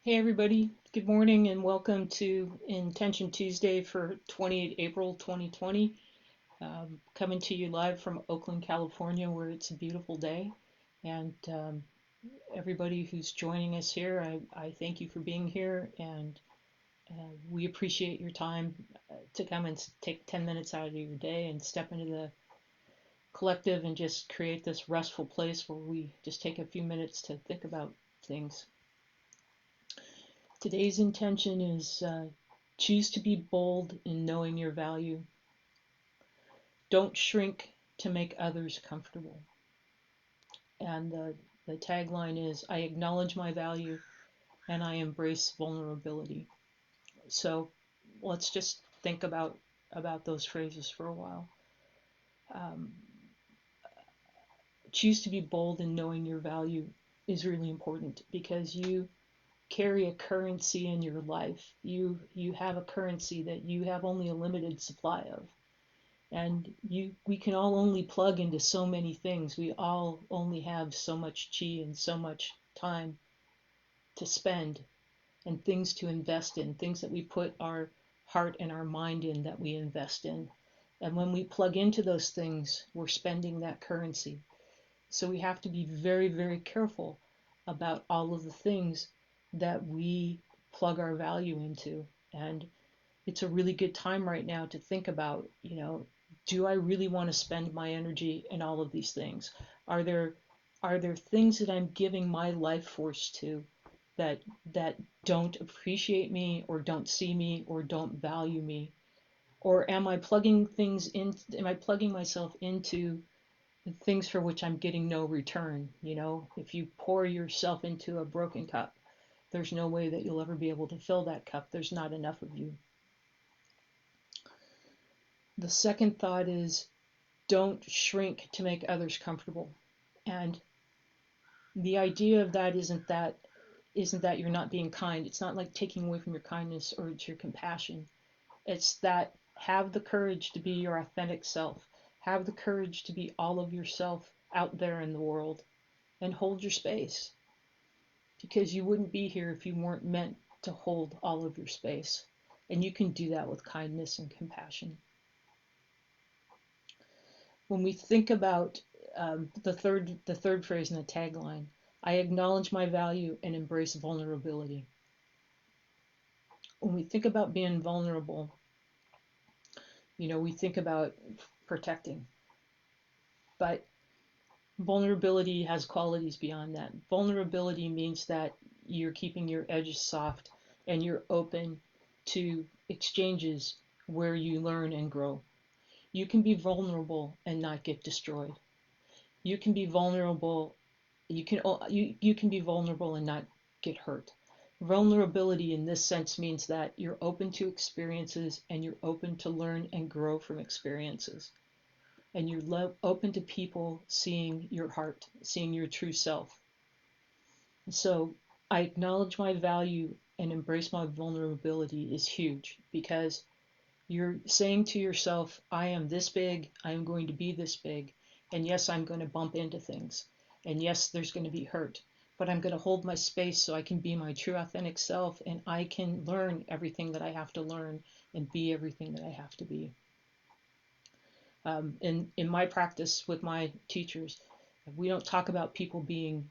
Hey everybody, good morning and welcome to Intention Tuesday for 28 April 2020. Coming to you live from Oakland, California, where it's a beautiful day. And everybody who's joining us here, I thank you for being here, and we appreciate your time to come and take 10 minutes out of your day and step into the collective and just create this restful place where we just take a few minutes to think about things. Today's intention is choose to be bold in knowing your value. Don't shrink to make others comfortable. And the tagline is I acknowledge my value and I embrace vulnerability. So let's just think about those phrases for a while. Um, choose to be bold in knowing your value is really important because you carry a currency in your life. You have a currency that you have only a limited supply of. And we can all only plug into so many things. We all only have so much chi and so much time to spend and things to invest in, things that we put our heart and our mind in that we invest in. And when we plug into those things, we're spending that currency. So we have to be very, very careful about all of the things that we plug our value into. And it's a really good time right now to think about, do I really want to spend my energy in all of these things? Are there things that I'm giving my life force to that don't appreciate me or don't see me or don't value me? Or am I plugging myself into things for which I'm getting no return? If you pour yourself into a broken cup, there's no way that you'll ever be able to fill that cup. There's not enough of you. The second thought is don't shrink to make others comfortable. And the idea of that isn't that you're not being kind. It's not like taking away from your kindness or your compassion. It's that have the courage to be your authentic self. Have the courage to be all of yourself out there in the world and hold your space. Because you wouldn't be here if you weren't meant to hold all of your space. And you can do that with kindness and compassion. When we think about the third phrase in the tagline, I acknowledge my value and embrace vulnerability. When we think about being vulnerable, we think about protecting, but vulnerability has qualities beyond that. Vulnerability means that you're keeping your edges soft and you're open to exchanges where you learn and grow. You can be vulnerable and not get destroyed. You can be vulnerable. You can be vulnerable and not get hurt. Vulnerability in this sense means that you're open to experiences and you're open to learn and grow from experiences. And you're open to people seeing your heart, seeing your true self. So I acknowledge my value and embrace my vulnerability is huge because you're saying to yourself, I am this big, I am going to be this big, and yes, I'm going to bump into things, and yes, there's going to be hurt, but I'm going to hold my space so I can be my true authentic self and I can learn everything that I have to learn and be everything that I have to be. In my practice with my teachers, we don't talk about people being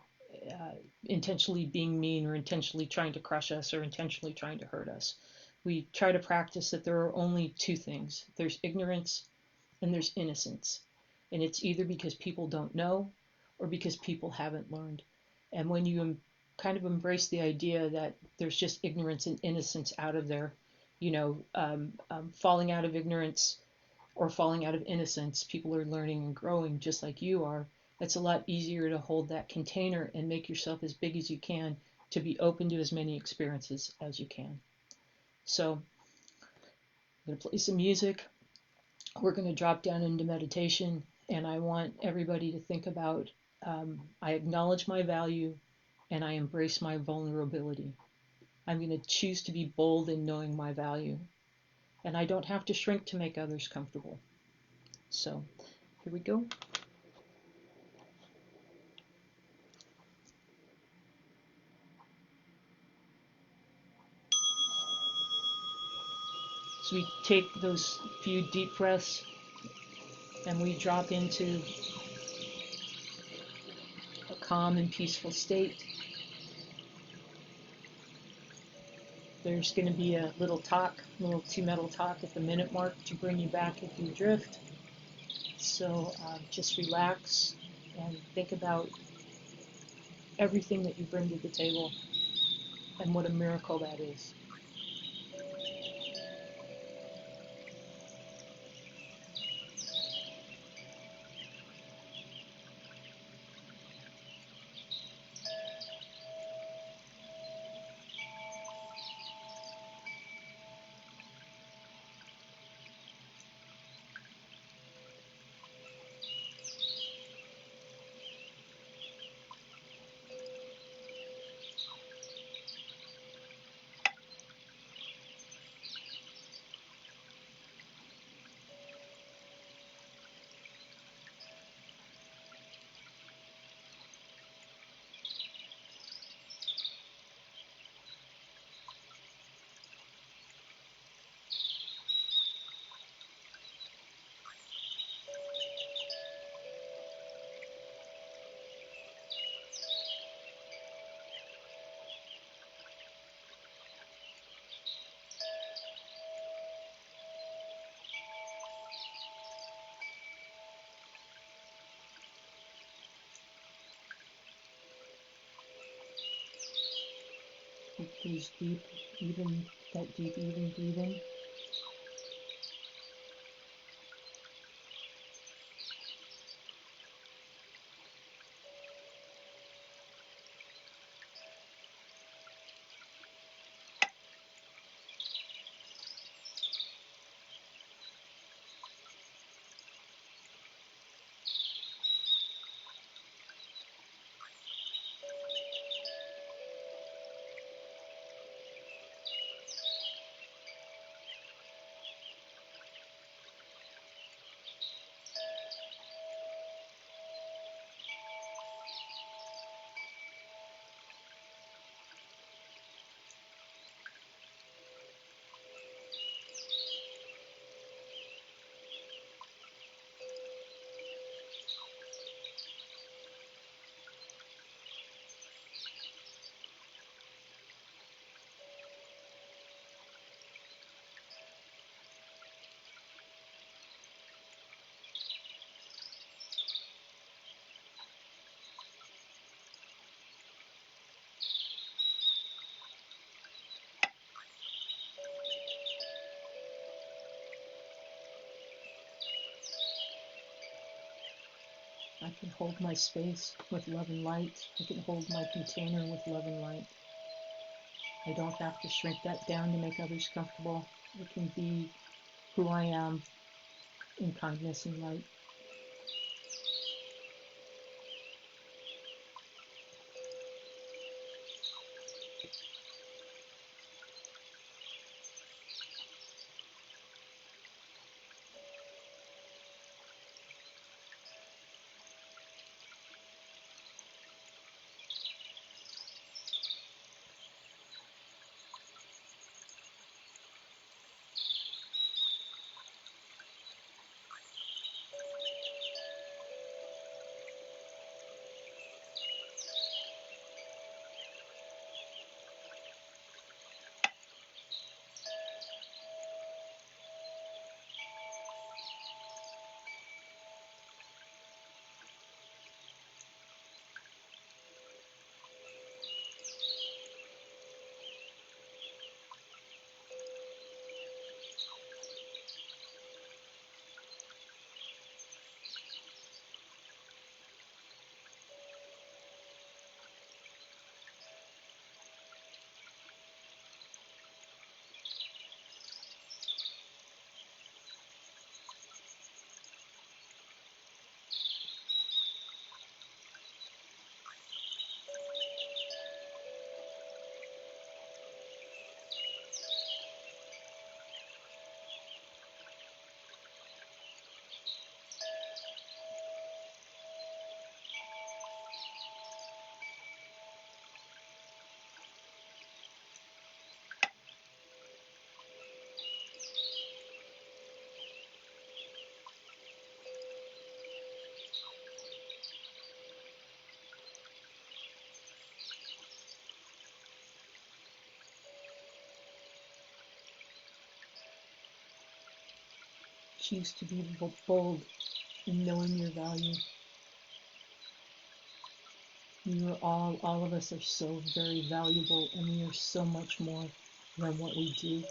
intentionally being mean or intentionally trying to crush us or intentionally trying to hurt us. We try to practice that there are only two things. There's ignorance and there's innocence. And it's either because people don't know or because people haven't learned. And when you kind of embrace the idea that there's just ignorance and innocence out of there, falling out of ignorance or falling out of innocence, people are learning and growing just like you are. It's a lot easier to hold that container and make yourself as big as you can to be open to as many experiences as you can. So I'm going to play some music. We're going to drop down into meditation, and I want everybody to think about I acknowledge my value and I embrace my vulnerability. I'm going to choose to be bold in knowing my value, and I don't have to shrink to make others comfortable. So here we go. So we take those few deep breaths and we drop into a calm and peaceful state. There's going to be a little talk, a little two-metal talk at the minute mark to bring you back if you drift. So just relax and think about everything that you bring to the table and what a miracle that is. These deep, even breathing. I can hold my space with love and light. I can hold my container with love and light. I don't have to shrink that down to make others comfortable. I can be who I am in kindness and light. Choose to be bold in knowing your value. You are all of us are so very valuable, and we are so much more than what we do.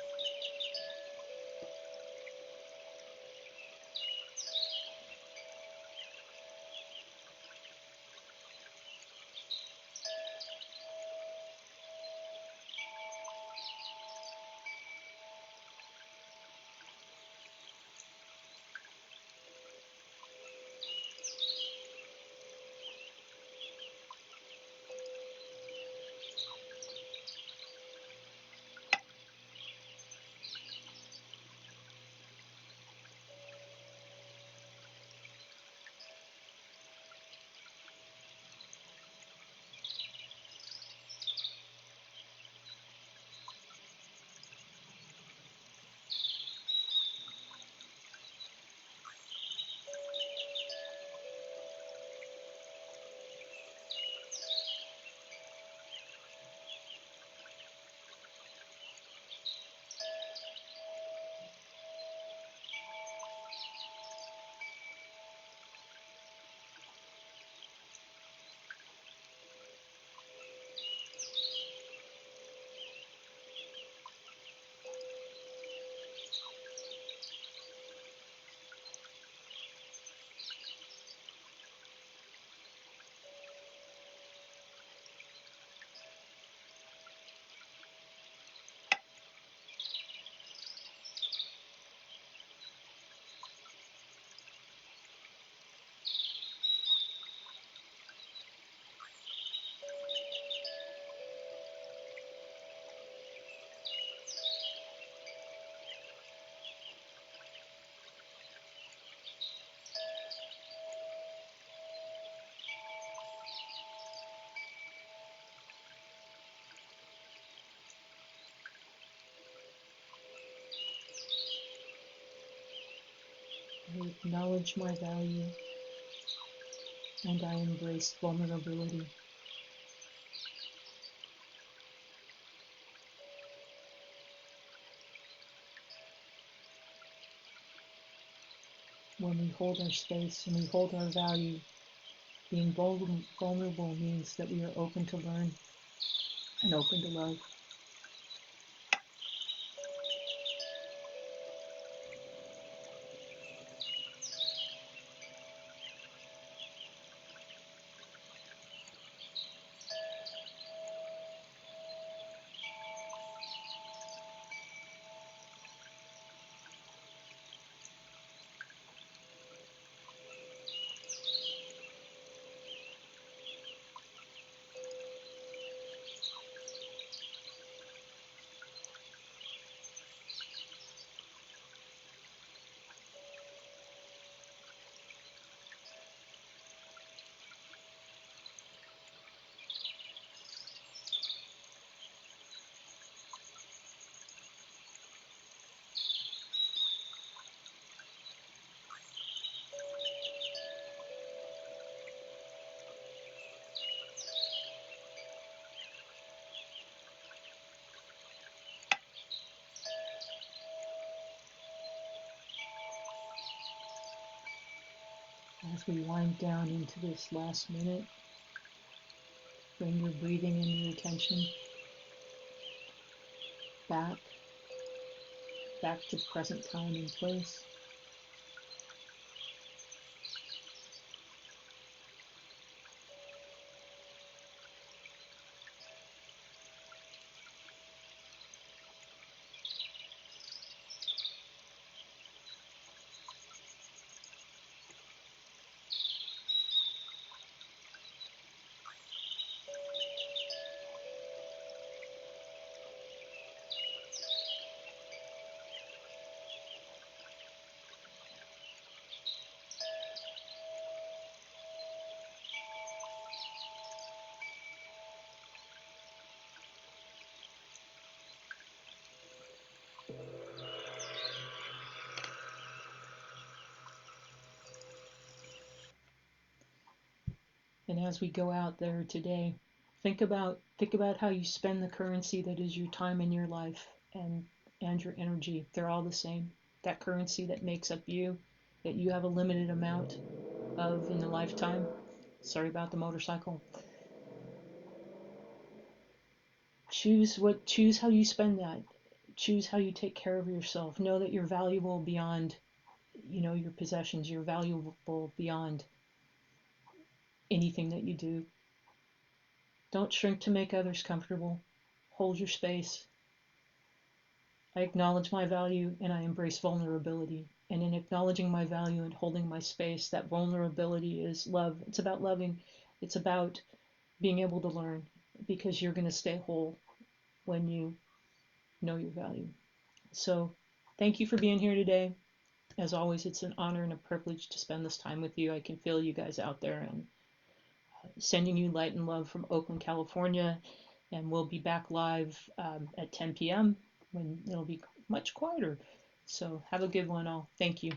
I acknowledge my value, and I embrace vulnerability. When we hold our space and we hold our value, being vulnerable means that we are open to learn and open to love. As we wind down into this last minute, bring your breathing and your attention back to present time and place. And as we go out there today, think about how you spend the currency that is your time and your life and your energy. They're all the same. that currency that makes up you, that you have a limited amount of in a lifetime. Sorry about the motorcycle. Choose how you spend that. Choose how you take care of yourself. Know that you're valuable beyond, your possessions. You're valuable beyond anything that you do. Don't shrink to make others comfortable. Hold your space. I acknowledge my value and I embrace vulnerability. And in acknowledging my value and holding my space, that vulnerability is love. It's about loving. It's about being able to learn, because you're going to stay whole when you know your value. So thank you for being here today. As always, it's an honor and a privilege to spend this time with you. I can feel you guys out there, and sending you light and love from Oakland, California. And we'll be back live at 10 p.m. when it'll be much quieter. So have a good one all. Thank you.